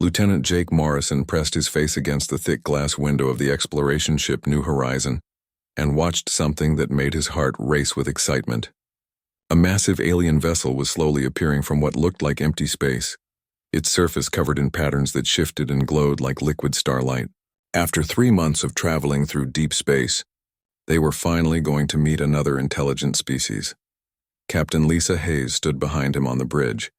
Lieutenant Jake Morrison pressed his face against the thick glass window of the exploration ship New Horizon and watched something that made his heart race with excitement. A massive alien vessel was slowly appearing from what looked like empty space, its surface covered in patterns that shifted and glowed like liquid starlight. After 3 months of traveling through deep space, they were finally going to meet another intelligent species. Captain Lisa Hayes stood behind him on the bridge,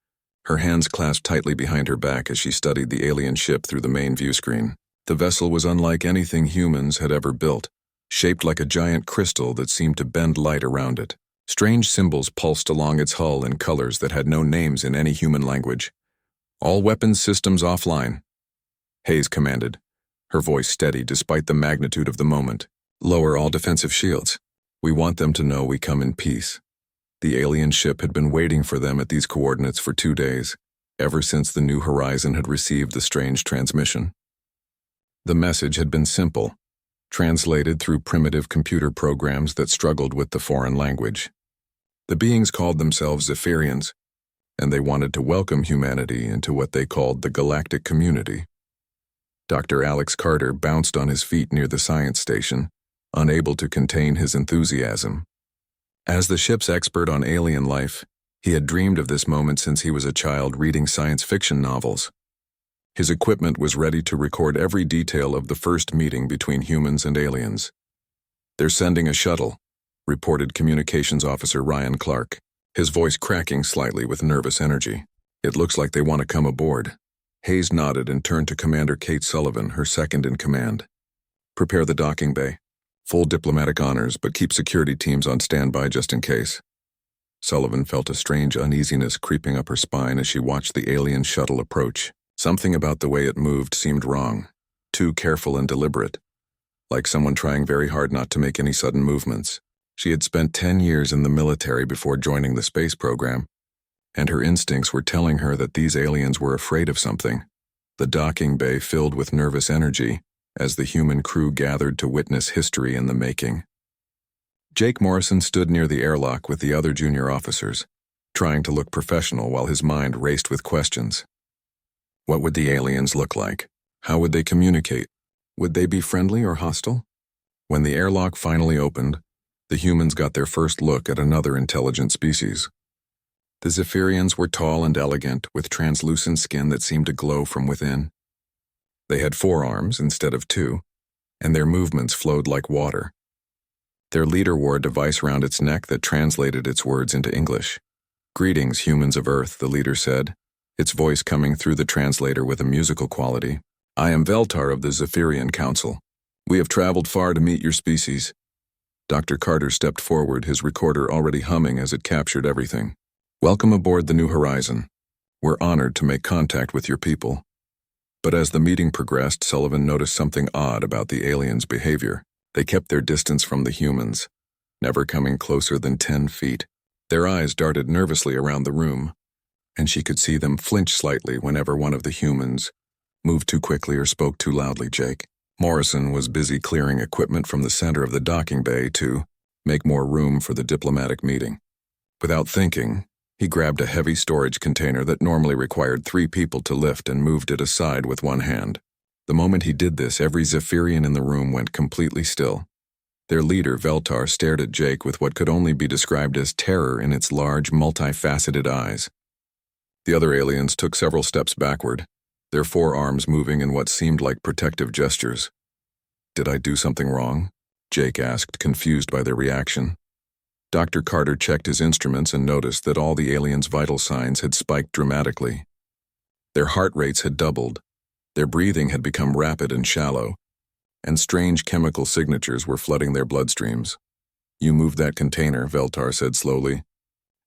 her hands clasped tightly behind her back as she studied the alien ship through the main view screen. The vessel was unlike anything humans had ever built, shaped like a giant crystal that seemed to bend light around it. Strange symbols pulsed along its hull in colors that had no names in any human language. "All weapons systems offline," Hayes commanded, her voice steady despite the magnitude of the moment. "Lower all defensive shields. We want them to know we come in peace." The alien ship had been waiting for them at these coordinates for 2 days, ever since the New Horizon had received the strange transmission. The message had been simple, translated through primitive computer programs that struggled with the foreign language. The beings called themselves Zephyrians, and they wanted to welcome humanity into what they called the Galactic community. Dr. Alex Carter bounced on his feet near the science station, unable to contain his enthusiasm. As the ship's expert on alien life, he had dreamed of this moment since he was a child reading science fiction novels. His equipment was ready to record every detail of the first meeting between humans and aliens. "They're sending a shuttle," reported Communications Officer Ryan Clark, his voice cracking slightly with nervous energy. "It looks like they want to come aboard." Hayes nodded and turned to Commander Kate Sullivan, her second in command. "Prepare the docking bay. Full diplomatic honors, but keep security teams on standby just in case." Sullivan felt a strange uneasiness creeping up her spine as she watched the alien shuttle approach. Something about the way it moved seemed wrong, too careful and deliberate, like someone trying very hard not to make any sudden movements. She had spent 10 years in the military before joining the space program, and her instincts were telling her that these aliens were afraid of something. The docking bay filled with nervous energy as the human crew gathered to witness history in the making. Jake Morrison stood near the airlock with the other junior officers, trying to look professional while his mind raced with questions. What would the aliens look like? How would they communicate? Would they be friendly or hostile? When the airlock finally opened, the humans got their first look at another intelligent species. The Zephyrians were tall and elegant, with translucent skin that seemed to glow from within. They had 4 arms instead of 2, and their movements flowed like water. Their leader wore a device around its neck that translated its words into English. "Greetings, humans of Earth," the leader said, its voice coming through the translator with a musical quality. "I am Veltar of the Zephyrian Council. We have traveled far to meet your species." Dr. Carter stepped forward, his recorder already humming as it captured everything. "Welcome aboard the New Horizon. We're honored to make contact with your people." But as the meeting progressed, Sullivan noticed something odd about the aliens' behavior. They kept their distance from the humans, never coming closer than 10 feet. Their eyes darted nervously around the room, and she could see them flinch slightly whenever one of the humans moved too quickly or spoke too loudly. Jake Morrison was busy clearing equipment from the center of the docking bay to make more room for the diplomatic meeting. Without thinking, he grabbed a heavy storage container that normally required 3 people to lift and moved it aside with one hand. The moment he did this, every Zephyrian in the room went completely still. Their leader, Veltar, stared at Jake with what could only be described as terror in its large, multifaceted eyes. The other aliens took several steps backward, their forearms moving in what seemed like protective gestures. "Did I do something wrong?" Jake asked, confused by their reaction. Dr. Carter checked his instruments and noticed that all the aliens' vital signs had spiked dramatically. Their heart rates had doubled, their breathing had become rapid and shallow, and strange chemical signatures were flooding their bloodstreams. "You moved that container," Veltar said slowly,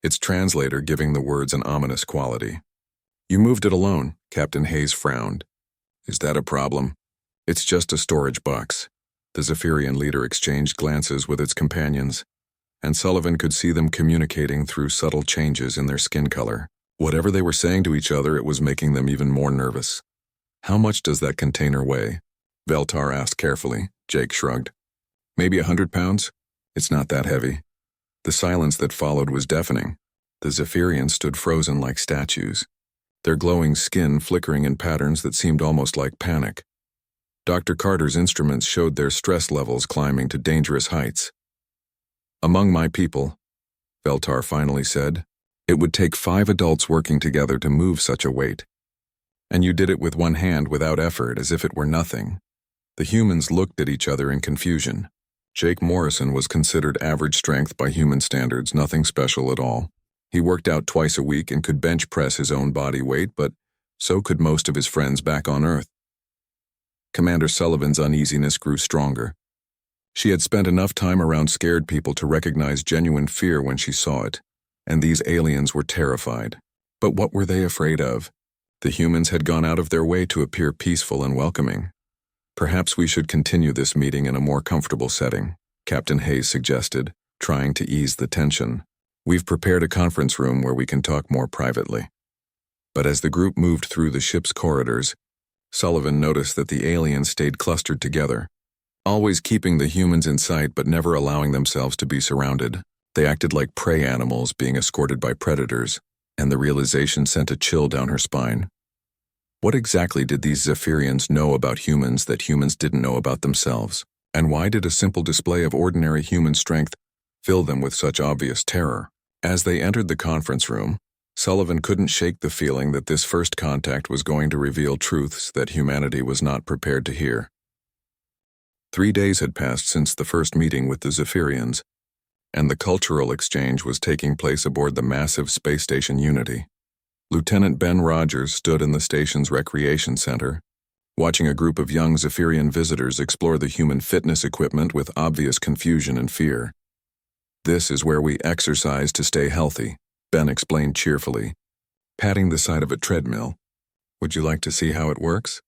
its translator giving the words an ominous quality. "You moved it alone," Captain Hayes frowned. "Is that a problem?" "It's just a storage box." The Zephyrian leader exchanged glances with its companions, and Sullivan could see them communicating through subtle changes in their skin color. Whatever they were saying to each other, it was making them even more nervous. "How much does that container weigh?" Veltar asked carefully. Jake shrugged. "Maybe 100 pounds? It's not that heavy." The silence that followed was deafening. The Zephyrians stood frozen like statues, their glowing skin flickering in patterns that seemed almost like panic. Dr. Carter's instruments showed their stress levels climbing to dangerous heights. "Among my people," Veltar finally said, "it would take 5 adults working together to move such a weight. And you did it with one hand without effort, as if it were nothing." The humans looked at each other in confusion. Jake Morrison was considered average strength by human standards, nothing special at all. He worked out twice a week and could bench press his own body weight, but so could most of his friends back on Earth. Commander Sullivan's uneasiness grew stronger. She had spent enough time around scared people to recognize genuine fear when she saw it, and these aliens were terrified. But what were they afraid of? The humans had gone out of their way to appear peaceful and welcoming. "Perhaps we should continue this meeting in a more comfortable setting," Captain Hayes suggested, trying to ease the tension. "We've prepared a conference room where we can talk more privately." But as the group moved through the ship's corridors, Sullivan noticed that the aliens stayed clustered together, always keeping the humans in sight but never allowing themselves to be surrounded. They acted like prey animals being escorted by predators, and the realization sent a chill down her spine. What exactly did these Zephyrians know about humans that humans didn't know about themselves? And why did a simple display of ordinary human strength fill them with such obvious terror? As they entered the conference room, Sullivan couldn't shake the feeling that this first contact was going to reveal truths that humanity was not prepared to hear. 3 days had passed since the first meeting with the Zephyrians, and the cultural exchange was taking place aboard the massive space station Unity. Lieutenant Ben Rogers stood in the station's recreation center, watching a group of young Zephyrian visitors explore the human fitness equipment with obvious confusion and fear. "This is where we exercise to stay healthy," Ben explained cheerfully, patting the side of a treadmill. "Would you like to see how it works?"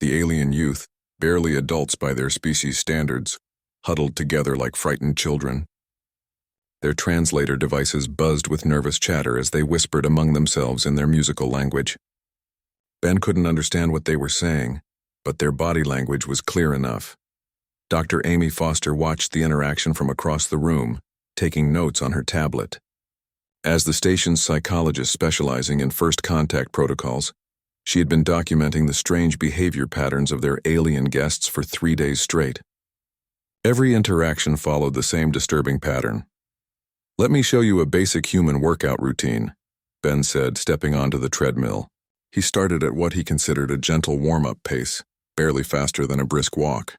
The alien youth, barely adults by their species standards, huddled together like frightened children. Their translator devices buzzed with nervous chatter as they whispered among themselves in their musical language. Ben couldn't understand what they were saying, but their body language was clear enough. Dr. Amy Foster watched the interaction from across the room, taking notes on her tablet. As the station's psychologist specializing in first contact protocols, she had been documenting the strange behavior patterns of their alien guests for 3 days straight. Every interaction followed the same disturbing pattern. "Let me show you a basic human workout routine," Ben said, stepping onto the treadmill. He started at what he considered a gentle warm-up pace, barely faster than a brisk walk.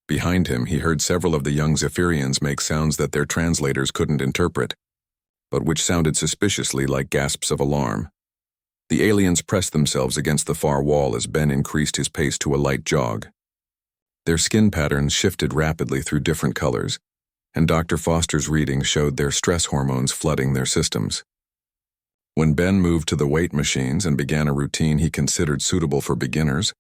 Behind him, he heard several of the young Zephyrians make sounds that their translators couldn't interpret, but which sounded suspiciously like gasps of alarm. The aliens pressed themselves against the far wall as Ben increased his pace to a light jog. Their skin patterns shifted rapidly through different colors, and Dr. Foster's readings showed their stress hormones flooding their systems. When Ben moved to the weight machines and began a routine he considered suitable for beginners,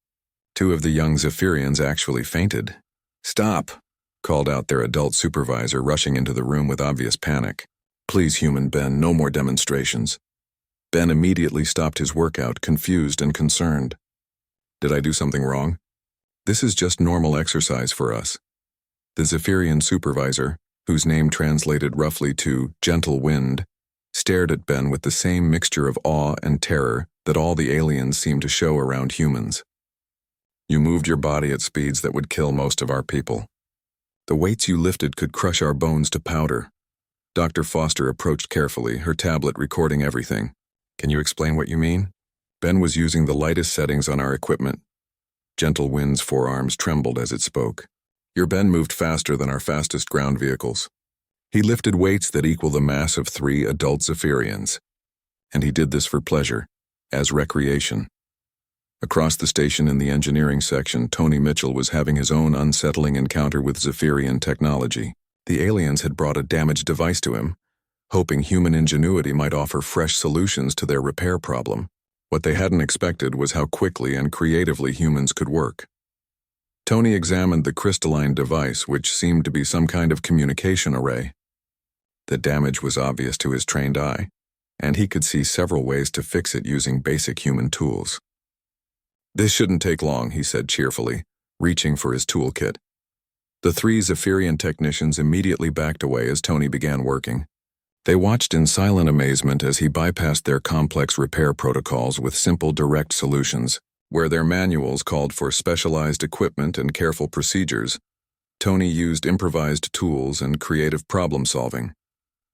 2 of the young Zephyrians actually fainted. "Stop," called out their adult supervisor, rushing into the room with obvious panic. "Please, human Ben, no more demonstrations." Ben immediately stopped his workout, confused and concerned. "Did I do something wrong? This is just normal exercise for us." The Zephyrian supervisor, whose name translated roughly to gentle wind, stared at Ben with the same mixture of awe and terror that all the aliens seemed to show around humans. "You moved your body at speeds that would kill most of our people. The weights you lifted could crush our bones to powder." Dr. Foster approached carefully, her tablet recording everything. "Can you explain what you mean?" Ben was using the lightest settings on our equipment. Gentle Wind's forearms trembled as it spoke. "Your Ben moved faster than our fastest ground vehicles. He lifted weights that equal the mass of 3 adult Zephyrians. And he did this for pleasure, as recreation." Across the station in the engineering section, Tony Mitchell was having his own unsettling encounter with Zephyrian technology. The aliens had brought a damaged device to him, hoping human ingenuity might offer fresh solutions to their repair problem. What they hadn't expected was how quickly and creatively humans could work. Tony examined the crystalline device, which seemed to be some kind of communication array. The damage was obvious to his trained eye, and he could see several ways to fix it using basic human tools. "This shouldn't take long," he said cheerfully, reaching for his toolkit. The 3 Zephyrian technicians immediately backed away as Tony began working. They watched in silent amazement as he bypassed their complex repair protocols with simple direct solutions. Where their manuals called for specialized equipment and careful procedures, Tony used improvised tools and creative problem-solving.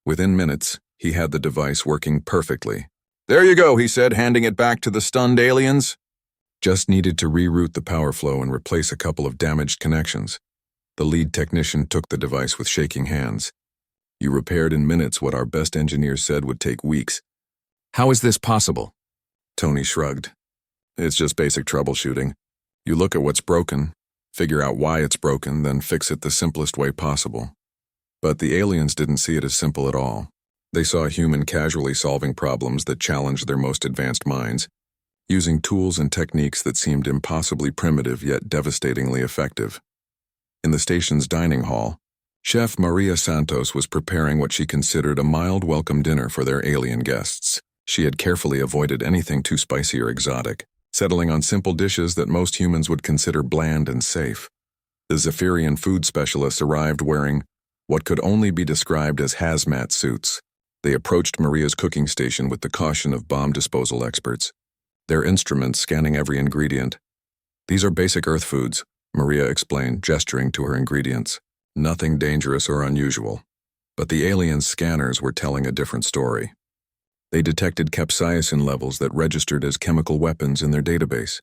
Within minutes, he had the device working perfectly. "There you go," he said, handing it back to the stunned aliens. Just needed to reroute the power flow and replace a couple of damaged connections. The lead technician took the device with shaking hands. "You repaired in minutes what our best engineers said would take weeks." "How is this possible?" Tony shrugged. "It's just basic troubleshooting. You look at what's broken, figure out why it's broken, then fix it the simplest way possible." But the aliens didn't see it as simple at all. They saw a human casually solving problems that challenged their most advanced minds, using tools and techniques that seemed impossibly primitive yet devastatingly effective. In the station's dining hall, Chef Maria Santos was preparing what she considered a mild welcome dinner for their alien guests. She had carefully avoided anything too spicy or exotic, settling on simple dishes that most humans would consider bland and safe. The Zephyrian food specialists arrived wearing what could only be described as hazmat suits. They approached Maria's cooking station with the caution of bomb disposal experts, their instruments scanning every ingredient. "These are basic Earth foods," Maria explained, gesturing to her ingredients. "Nothing dangerous or unusual." But the aliens' scanners were telling a different story. They detected capsaicin levels that registered as chemical weapons in their database.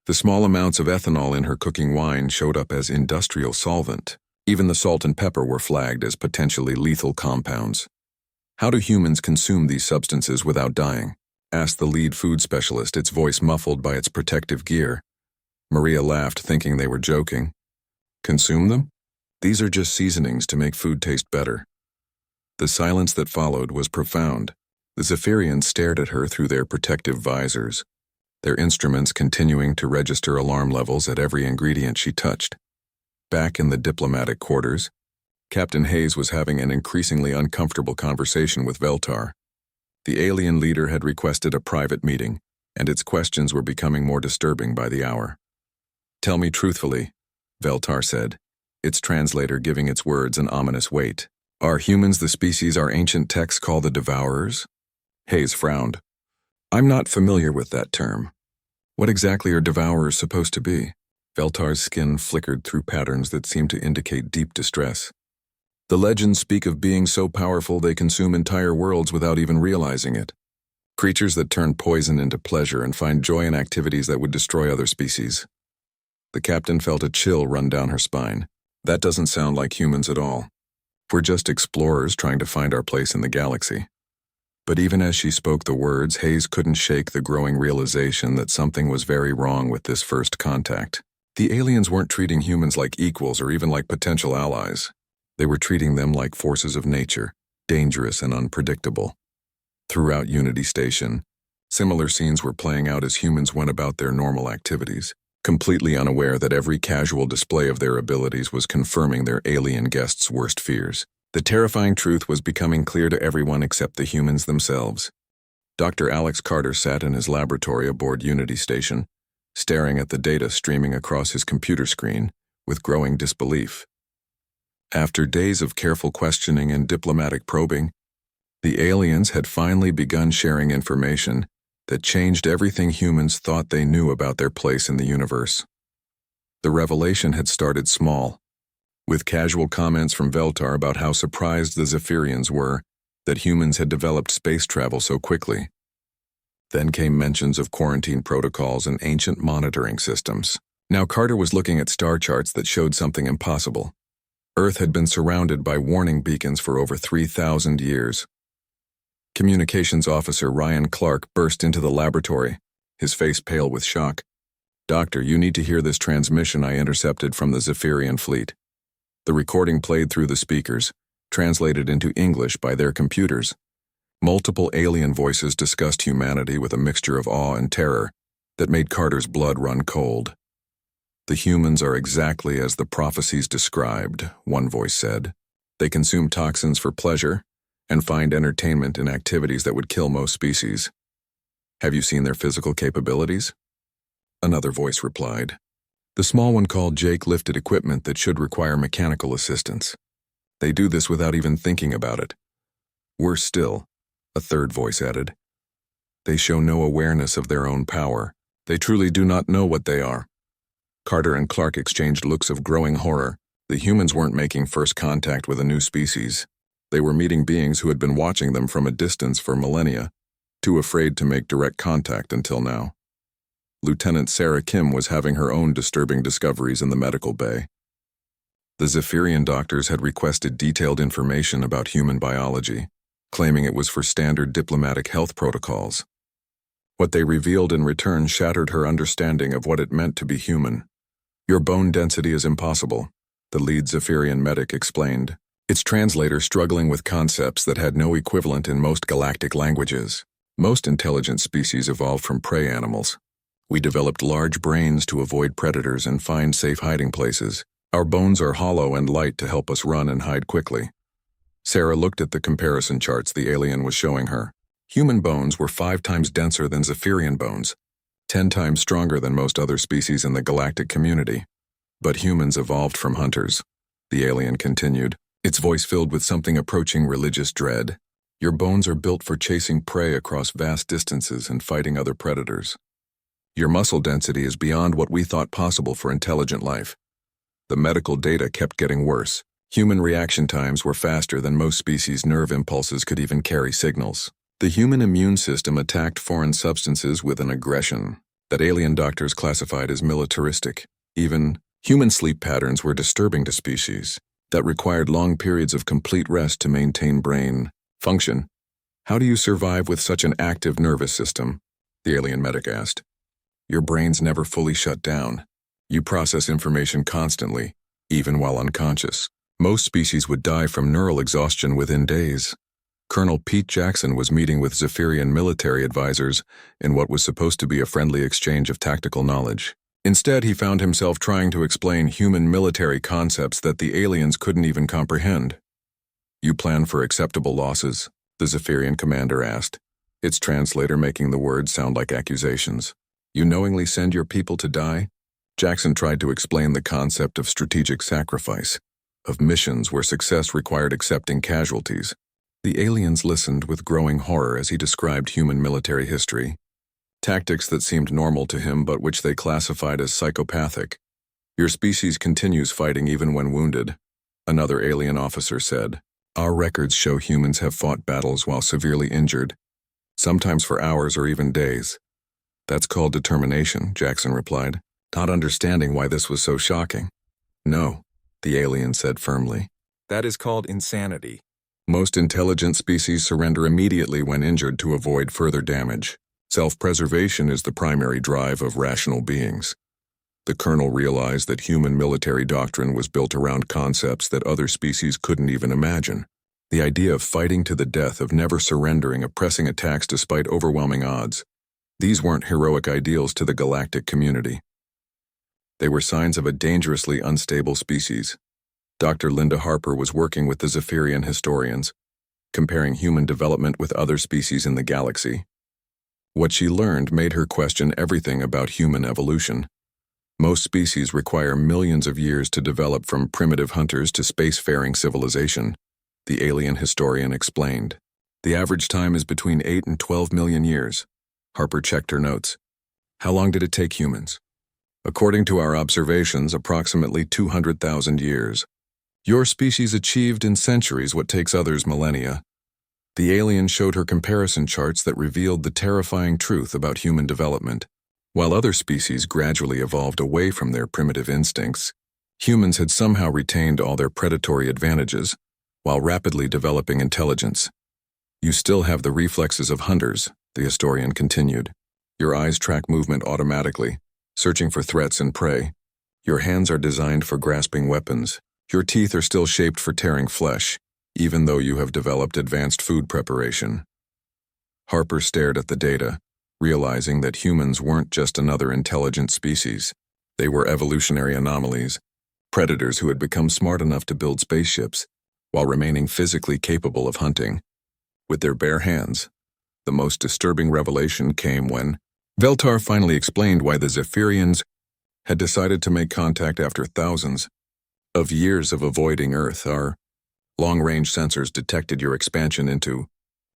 The small amounts of ethanol in her cooking wine showed up as industrial solvent. Even the salt and pepper were flagged as potentially lethal compounds. "How do humans consume these substances without dying?" asked the lead food specialist, its voice muffled by its protective gear. Maria laughed, thinking they were joking. "Consume them? These are just seasonings to make food taste better." The silence that followed was profound. The Zephyrians stared at her through their protective visors, their instruments continuing to register alarm levels at every ingredient she touched. Back in the diplomatic quarters, Captain Hayes was having an increasingly uncomfortable conversation with Veltar. The alien leader had requested a private meeting, and its questions were becoming more disturbing by the hour. "Tell me truthfully," Veltar said, its translator giving its words an ominous weight. "Are humans the species our ancient texts call the Devourers?" Hayes frowned. "I'm not familiar with that term. What exactly are Devourers supposed to be?" Veltar's skin flickered through patterns that seemed to indicate deep distress. "The legends speak of beings so powerful they consume entire worlds without even realizing it. Creatures that turn poison into pleasure and find joy in activities that would destroy other species." The captain felt a chill run down her spine. "That doesn't sound like humans at all. We're just explorers trying to find our place in the galaxy." But even as she spoke the words, Hayes couldn't shake the growing realization that something was very wrong with this first contact. The aliens weren't treating humans like equals or even like potential allies. They were treating them like forces of nature, dangerous and unpredictable. Throughout Unity Station, similar scenes were playing out as humans went about their normal activities, completely unaware that every casual display of their abilities was confirming their alien guests' worst fears. The terrifying truth was becoming clear to everyone except the humans themselves. Dr. Alex Carter sat in his laboratory aboard Unity Station, staring at the data streaming across his computer screen with growing disbelief. After days of careful questioning and diplomatic probing, the aliens had finally begun sharing information that changed everything humans thought they knew about their place in the universe. The revelation had started small, with casual comments from Veltar about how surprised the Zephyrians were that humans had developed space travel so quickly. Then came mentions of quarantine protocols and ancient monitoring systems. Now Carter was looking at star charts that showed something impossible. Earth had been surrounded by warning beacons for over 3,000 years. Communications officer Ryan Clark burst into the laboratory, his face pale with shock. "Doctor, you need to hear this transmission I intercepted from the Zephyrian fleet." The recording played through the speakers, translated into English by their computers. Multiple alien voices discussed humanity with a mixture of awe and terror that made Carter's blood run cold. "The humans are exactly as the prophecies described," one voice said. "They consume toxins for pleasure and find entertainment in activities that would kill most species. Have you seen their physical capabilities?" Another voice replied. The small one called Jake lifted equipment that should require mechanical assistance. "They do this without even thinking about it. Worse still, a third voice added. They show no awareness of their own power. They truly do not know what they are. Carter and Clark exchanged looks of growing horror. The humans weren't making first contact with a new species. They were meeting beings who had been watching them from a distance for millennia, too afraid to make direct contact until now. Lieutenant Sarah Kim was having her own disturbing discoveries in the medical bay. The Zephyrian doctors had requested detailed information about human biology, claiming it was for standard diplomatic health protocols. What they revealed in return shattered her understanding of what it meant to be human. Your bone density is impossible, the lead Zephyrian medic explained, its translator struggling with concepts that had no equivalent in most galactic languages. Most intelligent species evolved from prey animals. We developed large brains to avoid predators and find safe hiding places. Our bones are hollow and light to help us run and hide quickly. Sarah looked at the comparison charts the alien was showing her. Human bones were 5 times denser than Zephyrian bones, 10 times stronger than most other species in the galactic community. But humans evolved from hunters, the alien continued, its voice filled with something approaching religious dread. Your bones are built for chasing prey across vast distances and fighting other predators. Your muscle density is beyond what we thought possible for intelligent life. The medical data kept getting worse. Human reaction times were faster than most species' nerve impulses could even carry signals. The human immune system attacked foreign substances with an aggression that alien doctors classified as militaristic. Even human sleep patterns were disturbing to species that required long periods of complete rest to maintain brain function. How do you survive with such an active nervous system? The alien medic asked. Your brains never fully shut down. You process information constantly, even while unconscious. Most species would die from neural exhaustion within days. Colonel Pete Jackson was meeting with Zephyrian military advisors in what was supposed to be a friendly exchange of tactical knowledge. Instead, he found himself trying to explain human military concepts that the aliens couldn't even comprehend. You plan for acceptable losses? The Zephyrian commander asked, its translator making the words sound like accusations. You knowingly send your people to die? Jackson tried to explain the concept of strategic sacrifice, of missions where success required accepting casualties. The aliens listened with growing horror as he described human military history, tactics that seemed normal to him but which they classified as psychopathic. Your species continues fighting even when wounded, another alien officer said. Our records show humans have fought battles while severely injured, sometimes for hours or even days. That's called determination, Jackson replied, not understanding why this was so shocking. No, the alien said firmly. That is called insanity. Most intelligent species surrender immediately when injured to avoid further damage. Self-preservation is the primary drive of rational beings. The colonel realized that human military doctrine was built around concepts that other species couldn't even imagine. The idea of fighting to the death, of never surrendering, of pressing attacks despite overwhelming odds. These weren't heroic ideals to the galactic community. They were signs of a dangerously unstable species. Dr. Linda Harper was working with the Zephyrian historians, comparing human development with other species in the galaxy. What she learned made her question everything about human evolution. Most species require millions of years to develop from primitive hunters to spacefaring civilization, the alien historian explained. The average time is between 8 and 12 million years. Harper checked her notes. How long did it take humans? According to our observations, approximately 200,000 years. Your species achieved in centuries what takes others millennia. The alien showed her comparison charts that revealed the terrifying truth about human development. While other species gradually evolved away from their primitive instincts, humans had somehow retained all their predatory advantages, while rapidly developing intelligence. You still have the reflexes of hunters, the historian continued. Your eyes track movement automatically, searching for threats and prey. Your hands are designed for grasping weapons. Your teeth are still shaped for tearing flesh, even though you have developed advanced food preparation. Harper stared at the data, realizing that humans weren't just another intelligent species. They were evolutionary anomalies, predators who had become smart enough to build spaceships, while remaining physically capable of hunting. With their bare hands. The most disturbing revelation came when Veltar finally explained why the Zephyrians had decided to make contact after thousands of years of avoiding Earth. Our Long-range sensors detected your expansion into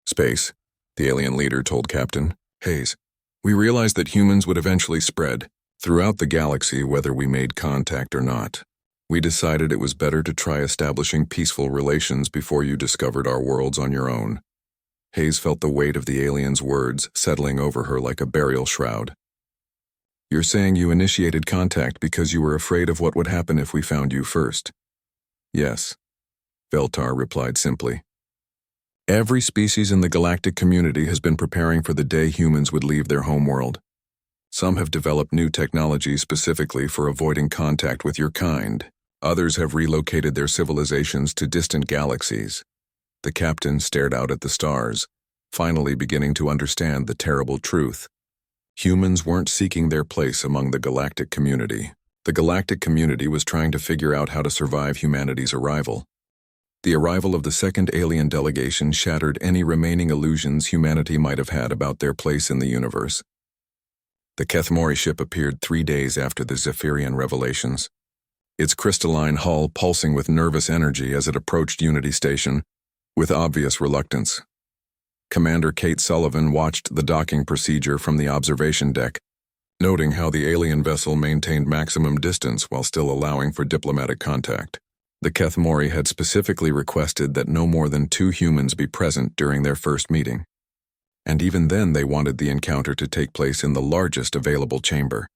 space, the alien leader told Captain Hayes. We realized that humans would eventually spread throughout the galaxy whether we made contact or not. We decided it was better to try establishing peaceful relations before you discovered our worlds on your own. Hayes felt the weight of the alien's words settling over her like a burial shroud. You're saying you initiated contact because you were afraid of what would happen if we found you first? Yes, Veltar replied simply. Every species in the galactic community has been preparing for the day humans would leave their homeworld. Some have developed new technology specifically for avoiding contact with your kind. Others have relocated their civilizations to distant galaxies. The captain stared out at the stars, finally beginning to understand the terrible truth. Humans weren't seeking their place among the galactic community. The galactic community was trying to figure out how to survive humanity's arrival. The arrival of the second alien delegation shattered any remaining illusions humanity might have had about their place in the universe. The Kethmori ship appeared 3 days after the Zephyrian revelations, its crystalline hull pulsing with nervous energy as it approached Unity Station, with obvious reluctance. Commander Kate Sullivan watched the docking procedure from the observation deck, noting how the alien vessel maintained maximum distance while still allowing for diplomatic contact. The Kethmori had specifically requested that no more than 2 humans be present during their first meeting. And even then they wanted the encounter to take place in the largest available chamber.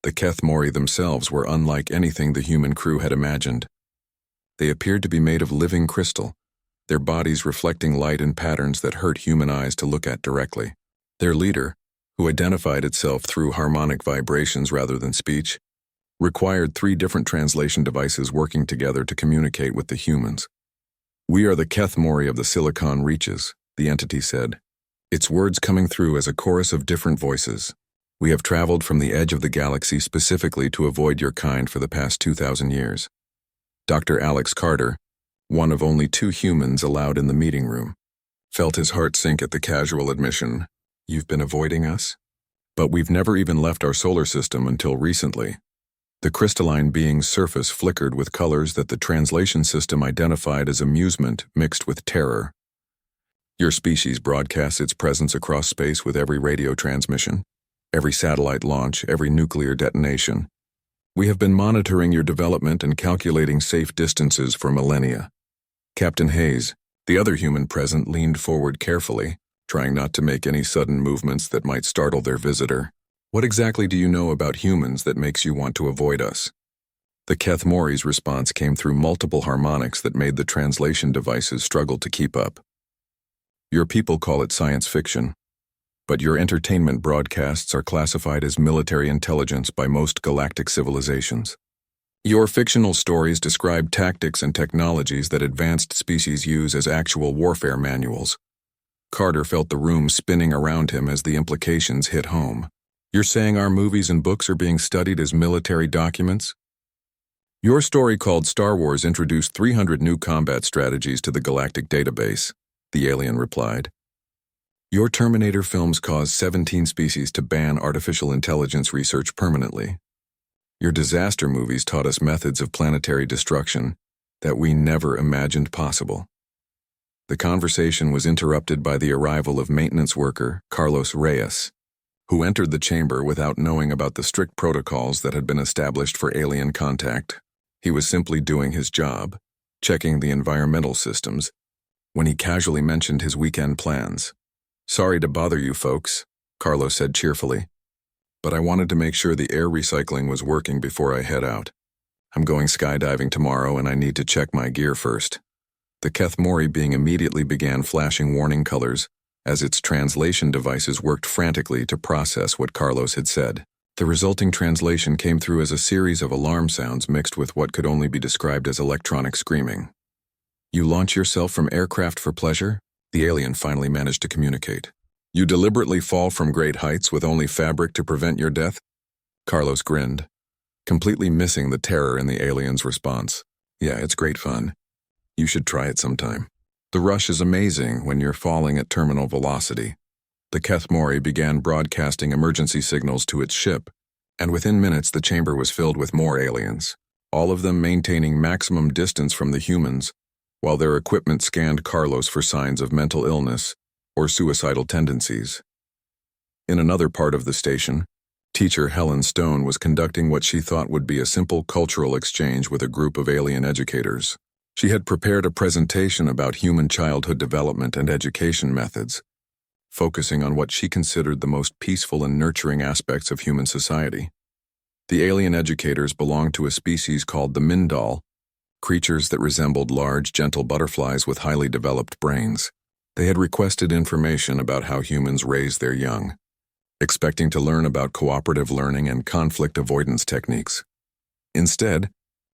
The Kethmori themselves were unlike anything the human crew had imagined. They appeared to be made of living crystal, their bodies reflecting light in patterns that hurt human eyes to look at directly. Their leader, who identified itself through harmonic vibrations rather than speech, required 3 different translation devices working together to communicate with the humans. We are the Kethmori of the Silicon Reaches, the entity said, its words coming through as a chorus of different voices. We have traveled from the edge of the galaxy specifically to avoid your kind for the past 2,000 years. Dr. Alex Carter, one of only 2 humans allowed in the meeting room, felt his heart sink at the casual admission, "You've been avoiding us? But we've never even left our solar system until recently." The crystalline being's surface flickered with colors that the translation system identified as amusement mixed with terror. Your species broadcasts its presence across space with every radio transmission, every satellite launch, every nuclear detonation. We have been monitoring your development and calculating safe distances for millennia. Captain Hayes, the other human present, leaned forward carefully, trying not to make any sudden movements that might startle their visitor. What exactly do you know about humans that makes you want to avoid us? The Kethmori's response came through multiple harmonics that made the translation devices struggle to keep up. Your people call it science fiction, but your entertainment broadcasts are classified as military intelligence by most galactic civilizations. Your fictional stories describe tactics and technologies that advanced species use as actual warfare manuals. Carter felt the room spinning around him as the implications hit home. You're saying our movies and books are being studied as military documents? Your story called Star Wars introduced 300 new combat strategies to the galactic database, the alien replied. Your Terminator films caused 17 species to ban artificial intelligence research permanently. Your disaster movies taught us methods of planetary destruction that we never imagined possible. The conversation was interrupted by the arrival of maintenance worker Carlos Reyes, who entered the chamber without knowing about the strict protocols that had been established for alien contact. He was simply doing his job, checking the environmental systems, when he casually mentioned his weekend plans. "Sorry to bother you folks," Carlos said cheerfully, "but I wanted to make sure the air recycling was working before I head out. I'm going skydiving tomorrow and I need to check my gear first." The Kethmori being immediately began flashing warning colors as its translation devices worked frantically to process what Carlos had said. The resulting translation came through as a series of alarm sounds mixed with what could only be described as electronic screaming. "You launch yourself from aircraft for pleasure?" the alien finally managed to communicate. "You deliberately fall from great heights with only fabric to prevent your death?" Carlos grinned, completely missing the terror in the alien's response. "Yeah, it's great fun. You should try it sometime. The rush is amazing when you're falling at terminal velocity." The Kethmori began broadcasting emergency signals to its ship, and within minutes the chamber was filled with more aliens, all of them maintaining maximum distance from the humans, while their equipment scanned Carlos for signs of mental illness or suicidal tendencies. In another part of the station, teacher Helen Stone was conducting what she thought would be a simple cultural exchange with a group of alien educators. She had prepared a presentation about human childhood development and education methods, focusing on what she considered the most peaceful and nurturing aspects of human society. The alien educators belonged to a species called the Mindal, creatures that resembled large, gentle butterflies with highly developed brains. They had requested information about how humans raise their young, expecting to learn about cooperative learning and conflict avoidance techniques. Instead,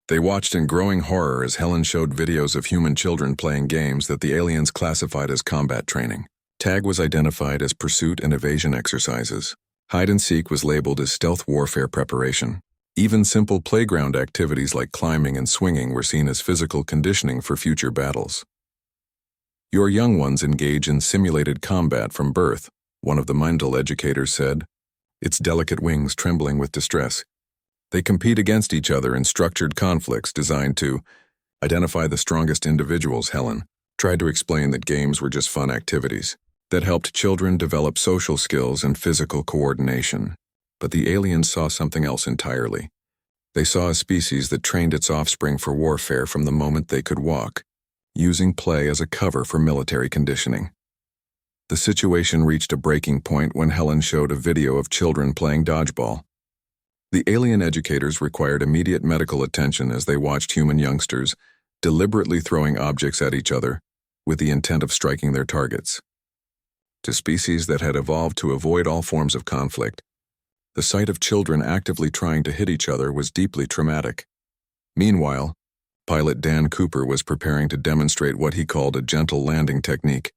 they watched in growing horror as Helen showed videos of human children playing games that the aliens classified as combat training. Tag was identified as pursuit and evasion exercises. Hide and seek was labeled as stealth warfare preparation. Even simple playground activities like climbing and swinging were seen as physical conditioning for future battles. Your young ones engage in simulated combat from birth, one of the Mindal educators said, its delicate wings trembling with distress. They compete against each other in structured conflicts designed to identify the strongest individuals. Helen tried to explain that games were just fun activities that helped children develop social skills and physical coordination. But the aliens saw something else entirely. They saw a species that trained its offspring for warfare from the moment they could walk, using play as a cover for military conditioning. The situation reached a breaking point when Helen showed a video of children playing dodgeball. The alien educators required immediate medical attention as they watched human youngsters deliberately throwing objects at each other with the intent of striking their targets. To species that had evolved to avoid all forms of conflict, the sight of children actively trying to hit each other was deeply traumatic. Meanwhile, pilot Dan Cooper was preparing to demonstrate what he called a gentle landing technique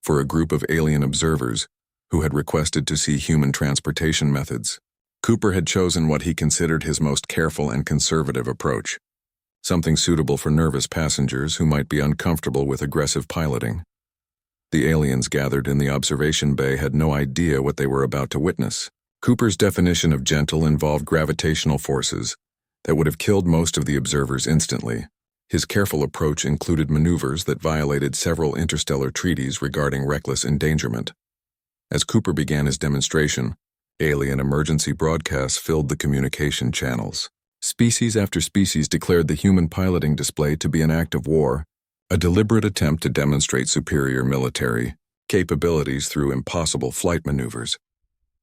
for a group of alien observers who had requested to see human transportation methods. Cooper had chosen what he considered his most careful and conservative approach, something suitable for nervous passengers who might be uncomfortable with aggressive piloting. The aliens gathered in the observation bay had no idea what they were about to witness. Cooper's definition of gentle involved gravitational forces that would have killed most of the observers instantly. His careful approach included maneuvers that violated several interstellar treaties regarding reckless endangerment. As Cooper began his demonstration, alien emergency broadcasts filled the communication channels. Species after species declared the human piloting display to be an act of war, a deliberate attempt to demonstrate superior military capabilities through impossible flight maneuvers.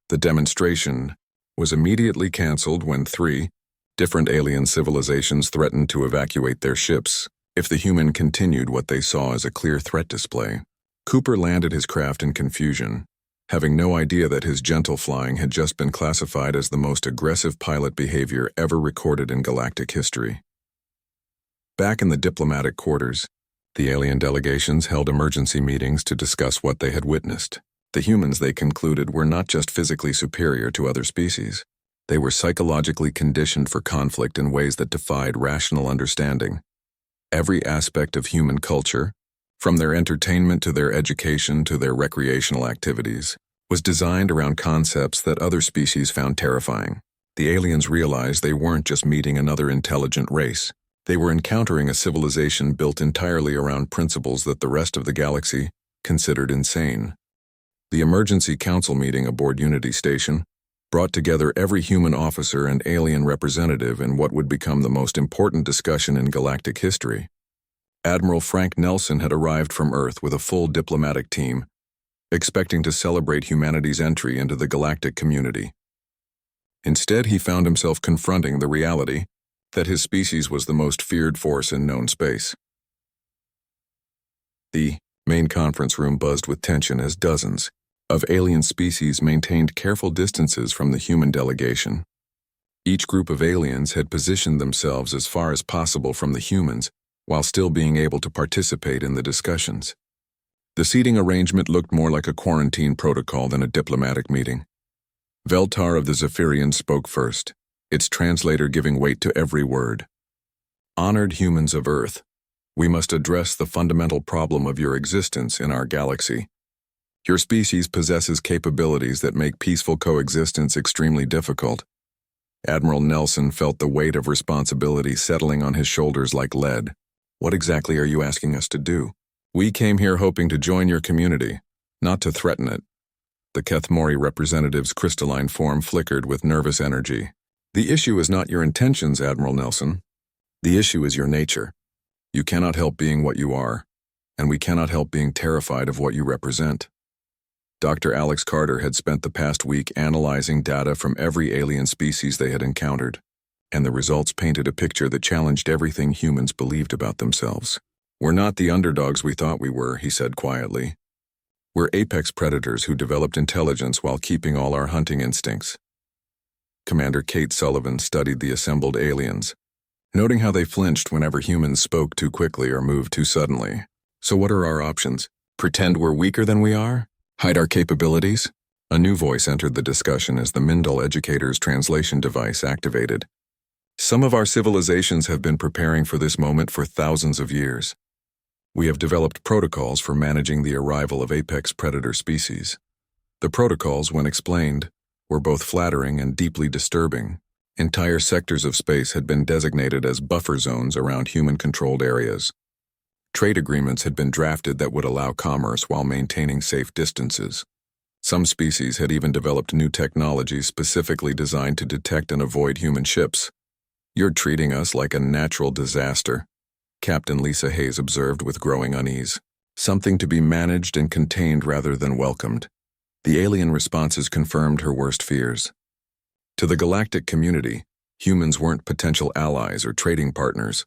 The demonstration was immediately canceled when 3 different alien civilizations threatened to evacuate their ships if the human continued what they saw as a clear threat display. Cooper landed his craft in confusion, having no idea that his gentle flying had just been classified as the most aggressive pilot behavior ever recorded in galactic history. Back in the diplomatic quarters, the alien delegations held emergency meetings to discuss what they had witnessed. The humans, they concluded, were not just physically superior to other species. They were psychologically conditioned for conflict in ways that defied rational understanding. Every aspect of human culture, from their entertainment to their education to their recreational activities, was designed around concepts that other species found terrifying. The aliens realized they weren't just meeting another intelligent race. They were encountering a civilization built entirely around principles that the rest of the galaxy considered insane. The emergency council meeting aboard Unity Station brought together every human officer and alien representative in what would become the most important discussion in galactic history. Admiral Frank Nelson had arrived from Earth with a full diplomatic team, expecting to celebrate humanity's entry into the galactic community. Instead, he found himself confronting the reality that his species was the most feared force in known space. The main conference room buzzed with tension as dozens of alien species maintained careful distances from the human delegation. Each group of aliens had positioned themselves as far as possible from the humans while still being able to participate in the discussions. The seating arrangement looked more like a quarantine protocol than a diplomatic meeting. Veltar of the Zephyrians spoke first, its translator giving weight to every word. Honored humans of Earth, we must address the fundamental problem of your existence in our galaxy. Your species possesses capabilities that make peaceful coexistence extremely difficult. Admiral Nelson felt the weight of responsibility settling on his shoulders like lead. What exactly are you asking us to do? We came here hoping to join your community, not to threaten it. The Kethmori representative's crystalline form flickered with nervous energy. The issue is not your intentions, Admiral Nelson. The issue is your nature. You cannot help being what you are, and we cannot help being terrified of what you represent. Dr. Alex Carter had spent the past week analyzing data from every alien species they had encountered, and the results painted a picture that challenged everything humans believed about themselves. We're not the underdogs we thought we were, he said quietly. We're apex predators who developed intelligence while keeping all our hunting instincts. Commander Kate Sullivan studied the assembled aliens, noting how they flinched whenever humans spoke too quickly or moved too suddenly. So what are our options? Pretend we're weaker than we are? Hide our capabilities? A new voice entered the discussion as the Mindel educator's translation device activated. Some of our civilizations have been preparing for this moment for thousands of years. We have developed protocols for managing the arrival of apex predator species. The protocols, when explained, were both flattering and deeply disturbing. Entire sectors of space had been designated as buffer zones around human-controlled areas. Trade agreements had been drafted that would allow commerce while maintaining safe distances. Some species had even developed new technologies specifically designed to detect and avoid human ships. You're treating us like a natural disaster, Captain Lisa Hayes observed with growing unease. Something to be managed and contained rather than welcomed. The alien responses confirmed her worst fears. To the galactic community, humans weren't potential allies or trading partners.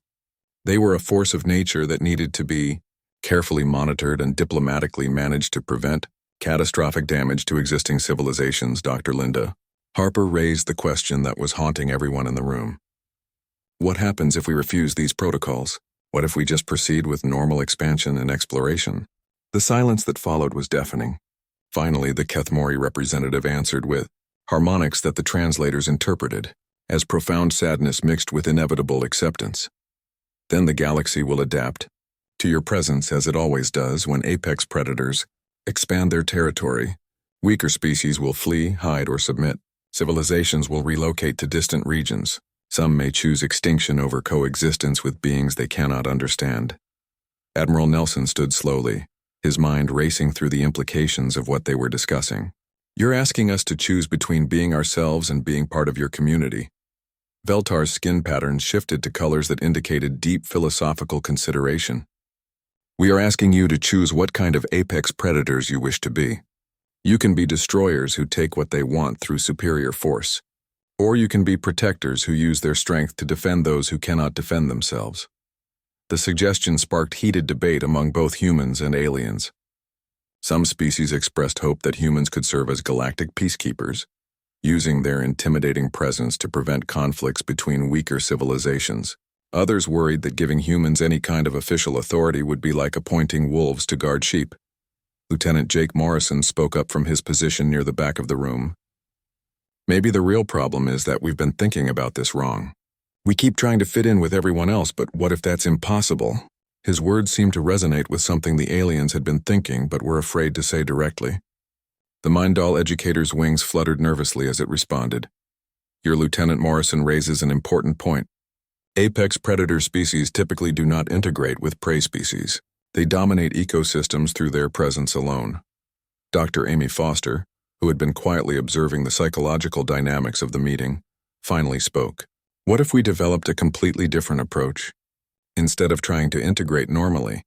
They were a force of nature that needed to be carefully monitored and diplomatically managed to prevent catastrophic damage to existing civilizations, Dr. Linda. Harper raised the question that was haunting everyone in the room. What happens if we refuse these protocols? What if we just proceed with normal expansion and exploration? The silence that followed was deafening. Finally, the Kethmori representative answered with harmonics that the translators interpreted as profound sadness mixed with inevitable acceptance. Then the galaxy will adapt to your presence as it always does when apex predators expand their territory. Weaker species will flee, hide, or submit. Civilizations will relocate to distant regions. Some may choose extinction over coexistence with beings they cannot understand. Admiral Nelson stood slowly, his mind racing through the implications of what they were discussing. You're asking us to choose between being ourselves and being part of your community. Veltar's skin patterns shifted to colors that indicated deep philosophical consideration. We are asking you to choose what kind of apex predators you wish to be. You can be destroyers who take what they want through superior force. Or you can be protectors who use their strength to defend those who cannot defend themselves. The suggestion sparked heated debate among both humans and aliens. Some species expressed hope that humans could serve as galactic peacekeepers, using their intimidating presence to prevent conflicts between weaker civilizations. Others worried that giving humans any kind of official authority would be like appointing wolves to guard sheep. Lieutenant Jake Morrison spoke up from his position near the back of the room. Maybe the real problem is that we've been thinking about this wrong. We keep trying to fit in with everyone else, but what if that's impossible? His words seemed to resonate with something the aliens had been thinking but were afraid to say directly. The Mindal educator's wings fluttered nervously as it responded. Your Lieutenant Morrison raises an important point. Apex predator species typically do not integrate with prey species. They dominate ecosystems through their presence alone. Dr. Amy Foster, who had been quietly observing the psychological dynamics of the meeting, finally spoke. What if we developed a completely different approach? Instead of trying to integrate normally,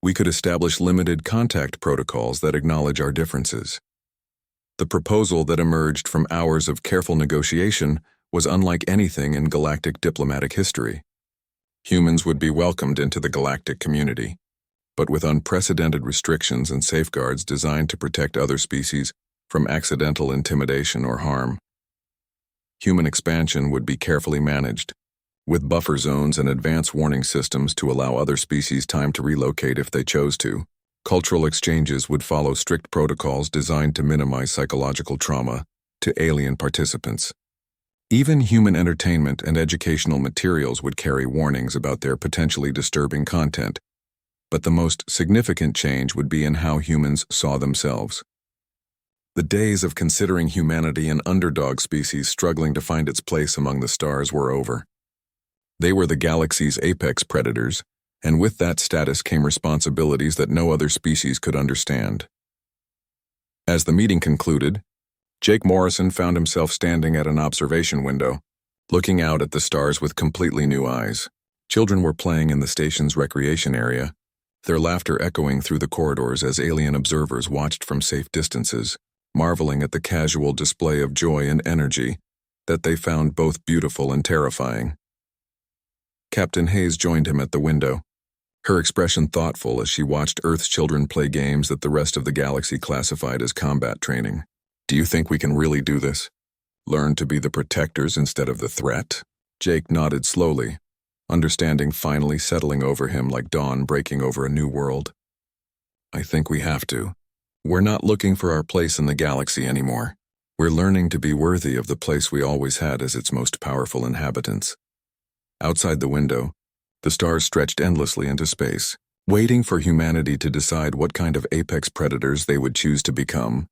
we could establish limited contact protocols that acknowledge our differences. The proposal that emerged from hours of careful negotiation was unlike anything in galactic diplomatic history. Humans would be welcomed into the galactic community, but with unprecedented restrictions and safeguards designed to protect other species from accidental intimidation or harm. Human expansion would be carefully managed, with buffer zones and advanced warning systems to allow other species time to relocate if they chose to. Cultural exchanges would follow strict protocols designed to minimize psychological trauma to alien participants. Even human entertainment and educational materials would carry warnings about their potentially disturbing content, but the most significant change would be in how humans saw themselves. The days of considering humanity an underdog species struggling to find its place among the stars were over. They were the galaxy's apex predators, And with that status came responsibilities that no other species could understand. As the meeting concluded, Jake Morrison found himself standing at an observation window, looking out at the stars with completely new eyes. Children were playing in the station's recreation area, their laughter echoing through the corridors as alien observers watched from safe distances, marveling at the casual display of joy and energy that they found both beautiful and terrifying. Captain Hayes joined him at the window, her expression thoughtful as she watched Earth's children play games that the rest of the galaxy classified as combat training. "Do you think we can really do this? Learn to be the protectors instead of the threat?" Jake nodded slowly, understanding finally settling over him like dawn breaking over a new world. "I think we have to. We're not looking for our place in the galaxy anymore. We're learning to be worthy of the place we always had as its most powerful inhabitants." Outside the window, the stars stretched endlessly into space, waiting for humanity to decide what kind of apex predators they would choose to become.